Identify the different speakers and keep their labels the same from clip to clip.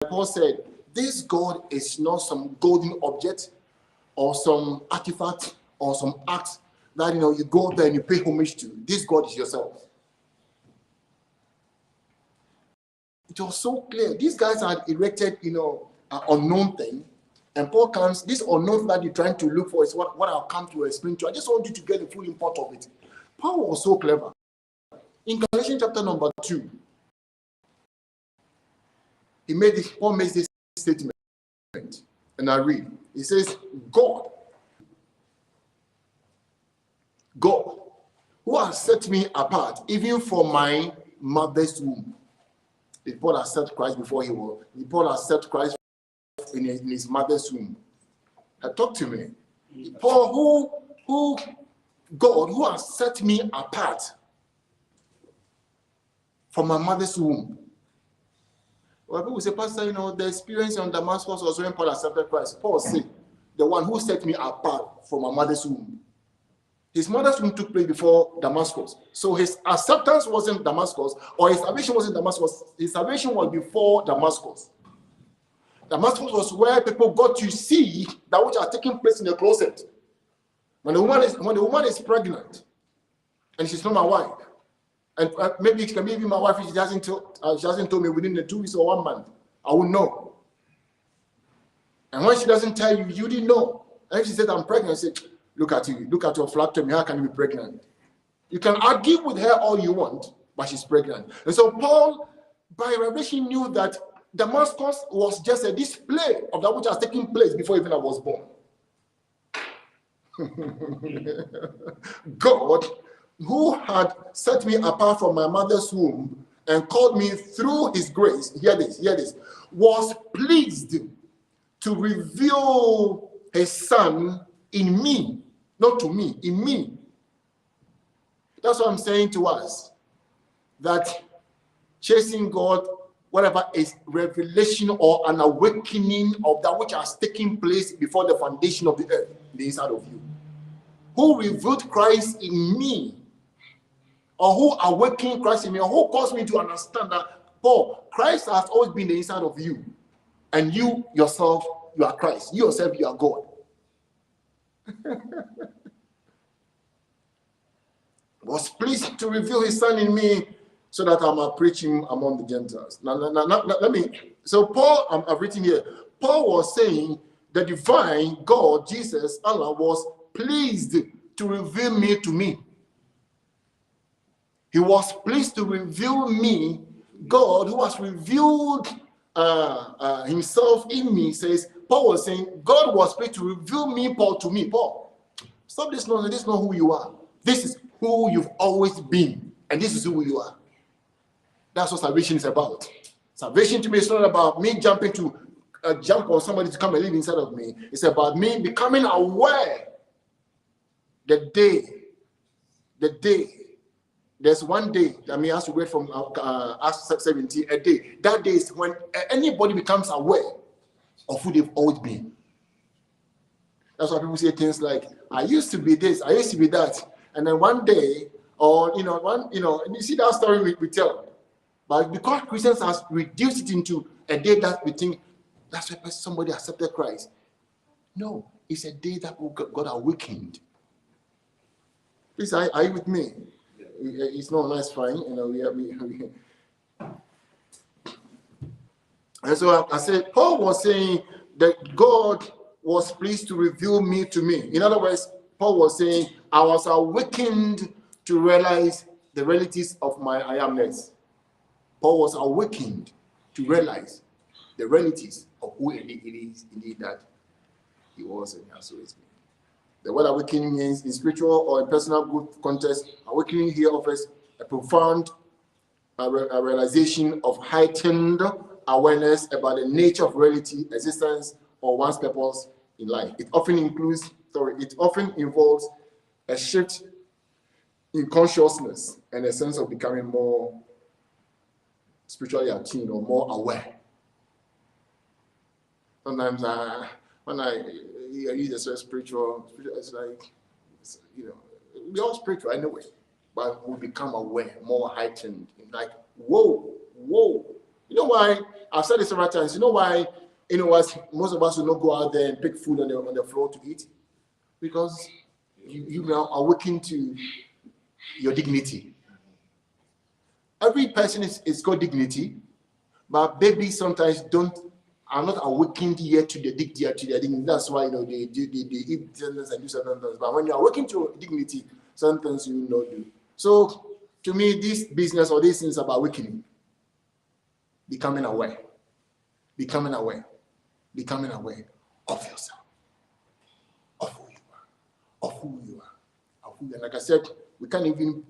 Speaker 1: Paul said, this God is not some golden object or some artifact or some act that you go there and you pay homage to. This God is yourself. It was so clear. These guys had erected, an unknown thing. And Paul comes, this unknown that you're trying to look for is what I'll come to explain to you. I just want you to get the full import of it. Paul was so clever. In Galatians chapter number 2, Paul makes this statement. And I read. He says, God, who has set me apart, even from my mother's womb. Did Paul accept Christ before he was? Did Paul accept Christ in his mother's womb? Talk to me. Paul, God, who has set me apart from my mother's womb. Well, people say, Pastor, the experience on Damascus was when Paul accepted Christ. Paul said, the one who set me apart from my mother's womb. His mother's womb took place before Damascus. So his acceptance wasn't Damascus, or his salvation wasn't Damascus. His salvation was before Damascus. Damascus was where people got to see that which are taking place in the closet. When the woman is pregnant, and she's not my wife, and maybe it can be even my wife if she hasn't told me within the 2 weeks or 1 month, I will know. And when she doesn't tell you, you didn't know. And if she said, I'm pregnant, I say, look at you, look at your flat tummy, how can you be pregnant? You can argue with her all you want, but she's pregnant. And so Paul, by revelation, knew that Damascus was just a display of that which was taking place before even I was born. God, who had set me apart from my mother's womb and called me through his grace, hear this, was pleased to reveal his son in me, not to me, in me. That's what I'm saying to us, that chasing God, whatever is revelation or an awakening of that which has taken place before the foundation of the earth, the inside of you. Who revealed Christ in me, or who awakened Christ in me, or who caused me to understand that, Paul, Christ has always been the inside of you, and you yourself, you are Christ. You yourself, you are God. Was pleased to reveal his son in me so that I might preach him among the Gentiles. Now, let me. So Paul, I've written here, Paul was saying the divine God, Jesus, Allah, was pleased to reveal me to me. He was pleased to reveal me, God, who has revealed himself in me, says, Paul was saying, God was pleased to reveal me, Paul, to me. Paul, stop this nonsense. This is not who you are. This is who you've always been, and this is who you are. That's what salvation is about. Salvation to me is not about me jumping to jump on somebody to come and live inside of me. It's about me becoming aware the day. There's one day, I mean, as we read from Acts 17, a day. That day is when anybody becomes aware of who they've always been. That's why people say things like, I used to be this, I used to be that. And then one day, or, and you see that story we tell. But because Christians have reduced it into a day that we think, that's why somebody accepted Christ. No, it's a day that God awakened. Please, are you with me? It's not nice, fine. And so I said, Paul was saying that God was pleased to reveal me to me. In other words, Paul was saying, I was awakened to realize the realities of my I amness. Paul was awakened to realize the realities of who it is indeed that he was and has always been. The word awakening means in spiritual or in personal group context, awakening here offers a profound realization of heightened awareness about the nature of reality, existence, or one's purpose in life. It often involves a shift in consciousness and a sense of becoming more spiritually attuned or more aware. Sometimes when I use the word spiritual, it's like, we're all spiritual anyway, but we become aware, more heightened, like, whoa. You know why? I've said this several times. You know why? You know what? Most of us will not go out there and pick food on the floor to eat, because you now awaken to your dignity. Every person is got dignity, but babies sometimes are not awakened yet to their dignity. That's why they eat things and do certain things. But when you awaken to your dignity, certain things you will not do. So to me, this business or these things about awakening, becoming aware of yourself, of who you are. And like I said, we can't even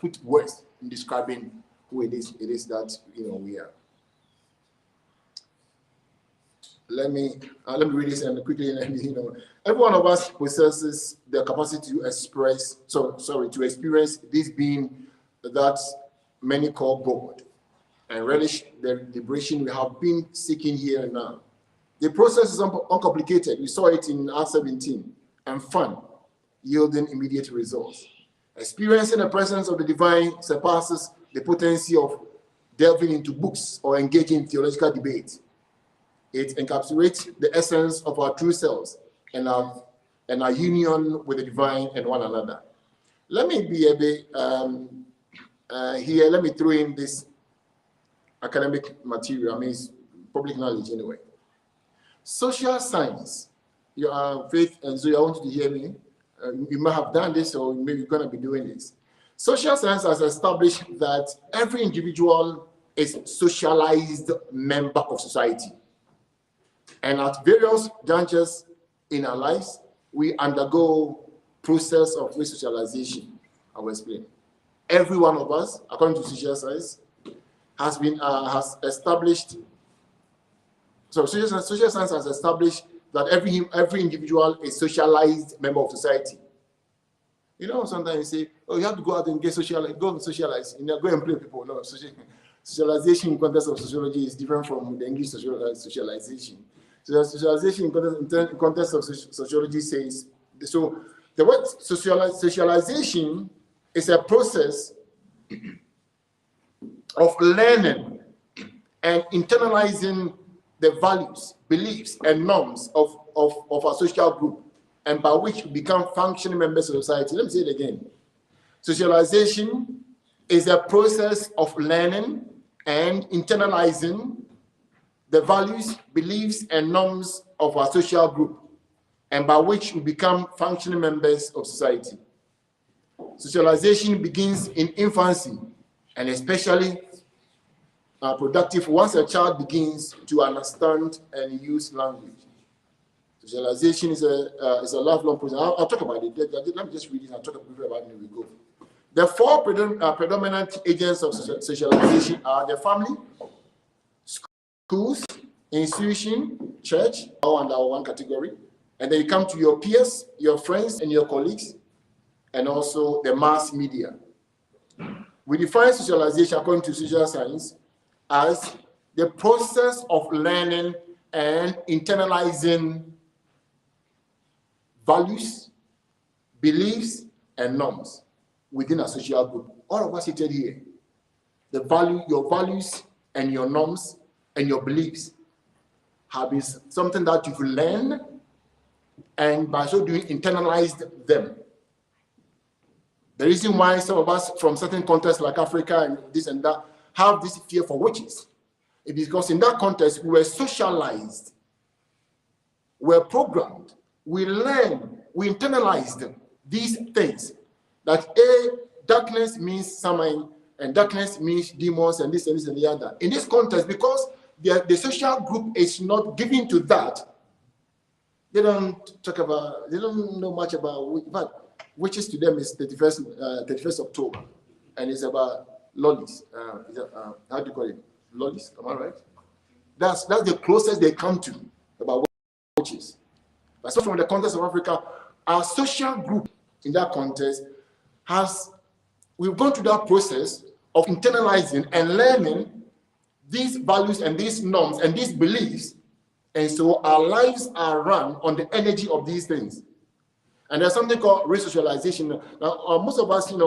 Speaker 1: put words in describing who it is that we are. Let me read this and quickly. Every one of us possesses the capacity to experience this being that many call God, and relish the liberation we have been seeking here and now. The process is uncomplicated. We saw it in Acts 17, and fun, yielding immediate results. Experiencing the presence of the divine surpasses the potency of delving into books or engaging in theological debate. It encapsulates the essence of our true selves and our union with the divine and one another. Let me be a bit here. Let me throw in this academic material. I mean, it's public knowledge anyway. Social science. Your Faith and Zoe, I want you to hear me. You might have done this, or maybe you're going to be doing this. Social science has established that every individual is a socialized member of society. And at various junctures in our lives, we undergo process of resocialization. I will explain. Every one of us, according to social science, has established. So social science has established that every individual is a socialized member of society. Sometimes you say, "Oh, you have to go out and go and socialize. Go and play with people." No, socialization in context of sociology is different from the English socialization. So socialization in context of sociology says, so the word socialization is a process of learning and internalizing the values, beliefs, and norms of our social group, and by which we become functioning members of society. Let me say it again. Socialization is a process of learning and internalizing the values, beliefs, and norms of our social group, and by which we become functioning members of society. Socialization begins in infancy, and especially productive once a child begins to understand and use language. Socialization is a lifelong process. I'll talk about it. Let me just read it and I'll talk briefly about it and we go. The four predominant agents of socialization are the family, schools, institution, church, all under one category. And then you come to your peers, your friends, and your colleagues, and also the mass media. We define socialization according to social science as the process of learning and internalizing values, beliefs, and norms within a social group. All of us seated here, your values and your norms and your beliefs have been something that you've learned, and by so doing, internalized them. The reason why some of us from certain contexts like Africa and this and that have this fear for witches is because in that context we were socialized, we were programmed, we learned, we internalized these things. That darkness means samhain, and darkness means demons, and this and this and the other. In this context, because the social group is not given to that, they don't know much about, but witches to them is 31st October, and it's about lollies. How do you call it? Lollies, am I right? That's the closest they come to about witches. But so from the context of Africa, our social group in that context we've gone through that process of internalizing and learning these values and these norms and these beliefs, and so our lives are run on the energy of these things. And there's something called resocialization. Now, most of us, when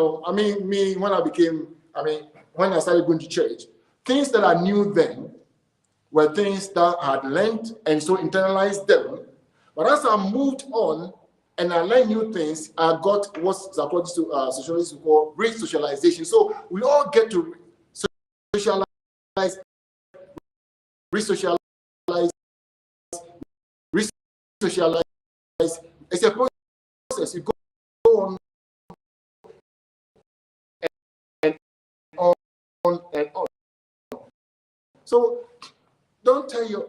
Speaker 1: I started going to church, Things that are new then were things that I had learned and so internalized them. But as I moved on and I learned new things, I got what psychologists, sociologists call re-socialization. So we all get to socialize, re-socialize, re-socialize. It's a process. You go on and on and on. So don't you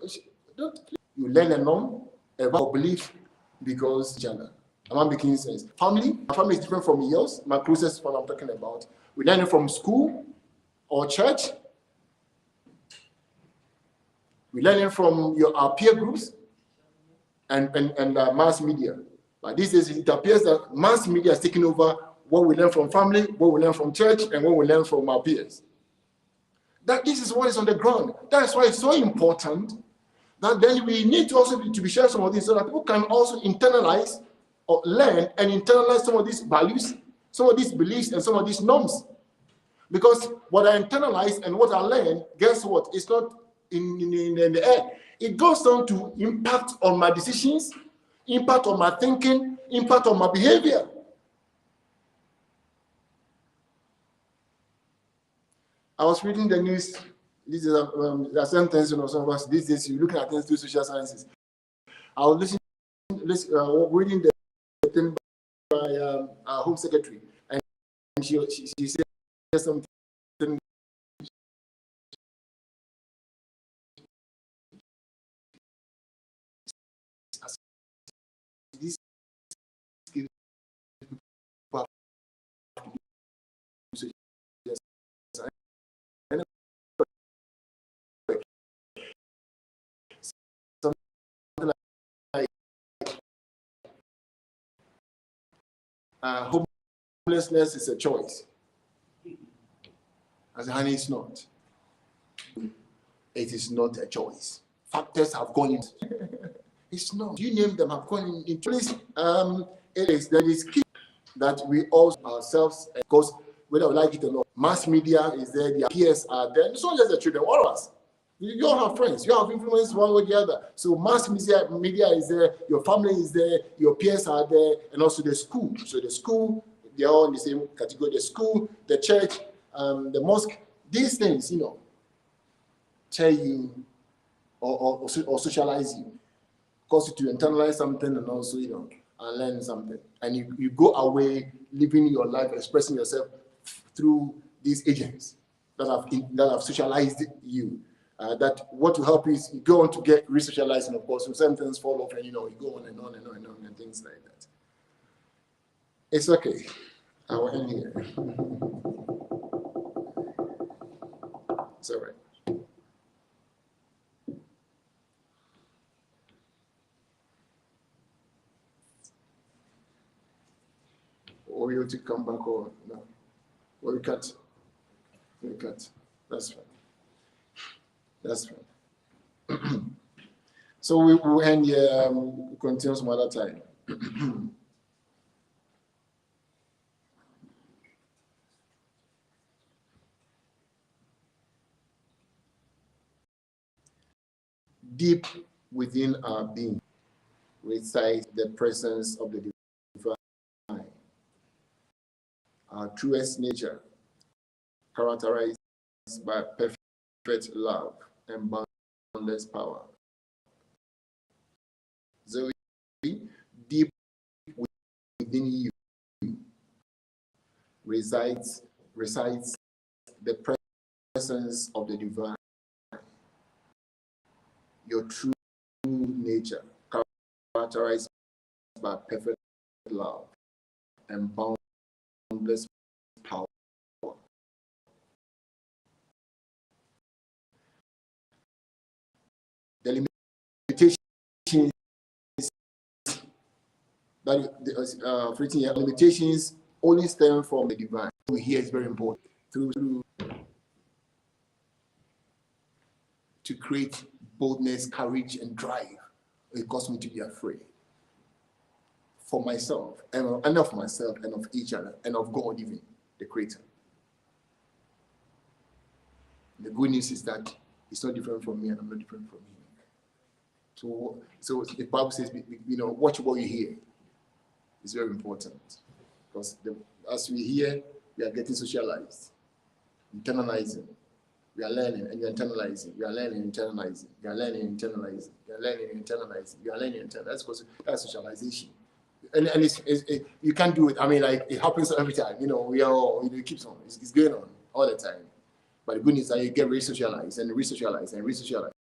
Speaker 1: learn a norm about belief because each other. Am I making sense? Family, my family is different from yours. My closest one I'm talking about. We learn it from school or church. We learn it from our peer groups and mass media. But these days it appears that mass media is taking over what we learn from family, what we learn from church, and what we learn from our peers. That this is what is on the ground. That's why it's so important that then we need to also to be sharing some of these so that people can also internalize or learn and internalize some of these values, some of these beliefs, and some of these norms. Because what I internalize and what I learn, guess what? It's not in the air. It goes down to impact on my decisions, impact on my thinking, impact on my behavior. I was reading the news. This is a sentence, some of us these days you're looking at things through social sciences. I was reading the thing by our Home Secretary, and she said something. This homelessness is a choice. I said, honey, it's not. It is not a choice. Factors have gone in. It's not. You name them have gone into this. It is key that we also ourselves, because whether we like it or not, mass media is there, their peers are there. It's not just the children, all of us. You all have friends, you have influence one way or the other. So mass media is there, your family is there, your peers are there, and also the school. So the school, they're all in the same category. The school, the church, the mosque, these things, tell you or socialize you, cause you to internalize something and also, and learn something. And you go away living your life, expressing yourself through these agents that have socialized you. That what will help is you go on to get re-socialized, and of course, some things fall off, and you go on and on and on and on and things like that. It's okay. I will end here. It's all right. Or you to come back or no? Or we cut. We cut. That's fine. That's fine. So we will end here. We'll continue some other time. Deep within our being resides the presence of the divine, our truest nature, characterized by perfect love and boundless power. Zoe, deep within you resides the presence of the divine, your true nature, characterized by perfect love and boundless power. The limitations that limitations only stem from the divine. Here is very important. Through to create boldness, courage, and drive. It caused me to be afraid for myself, and of myself, and of each other, and of God, even the Creator. The good news is that it's not different from me, and I'm not different from him. So the Bible says, watch what you hear. It's very important, because as we hear, we are getting socialized, internalizing. We are learning and you're internalizing. We are learning, internalizing. We are learning, internalizing. We are learning, internalizing. We are learning, internalizing. That's socialization. And you can't do it. I mean, like, it happens every time. We are all, it keeps on. It's going on all the time. But the good news is that you get re-socialized and re-socialized and re-socialized.